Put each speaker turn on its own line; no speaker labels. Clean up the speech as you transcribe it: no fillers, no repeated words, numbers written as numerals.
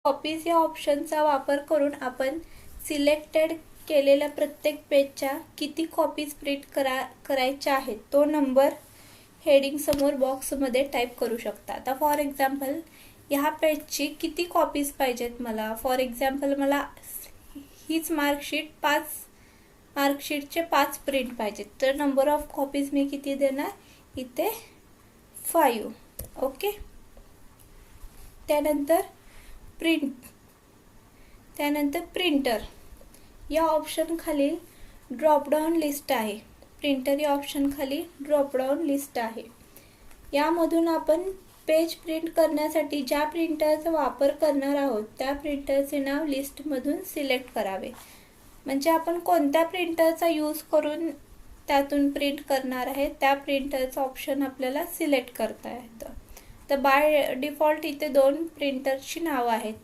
Copies या ऑप्शनचा वापर करून आपण सिलेक्टेड केलेल्या प्रत्येक पेजच्या किती कॉपीज प्रिंट करायच्या आहेत तो नंबर हेडिंग समोर बॉक्समध्ये टाईप करू शकता. आता फॉर एक्झाम्पल ह्या पेजची किती कॉपीज पाहिजेत मला. फॉर एक्झाम्पल मला हीच मार्कशीट 5 मार्कशीटचे 5 प्रिंट पाहिजेत, तर नंबर ऑफ कॉपीज मी किती देणार इथे 5. ओके. त्यानंतर प्रिंटर या ऑप्शन खाली ड्रॉपडाऊन लिस्ट आहे. प्रिंटर या ऑप्शन खाली ड्रॉपडाऊन लिस्ट आहे. यामधून आपण पेज प्रिंट करण्यासाठी ज्या प्रिंटरचा वापर करणार आहोत त्या प्रिंटरचे नाव लिस्टमधून सिलेक्ट करावे. म्हणजे आपण कोणत्या प्रिंटरचा यूज करून त्यातून प्रिंट करणार आहे त्या प्रिंटरचा ऑप्शन आपल्याला सिलेक्ट करता येतं. तर बाय डिफॉल्ट इथे 2 प्रिंटरची नावं आहेत.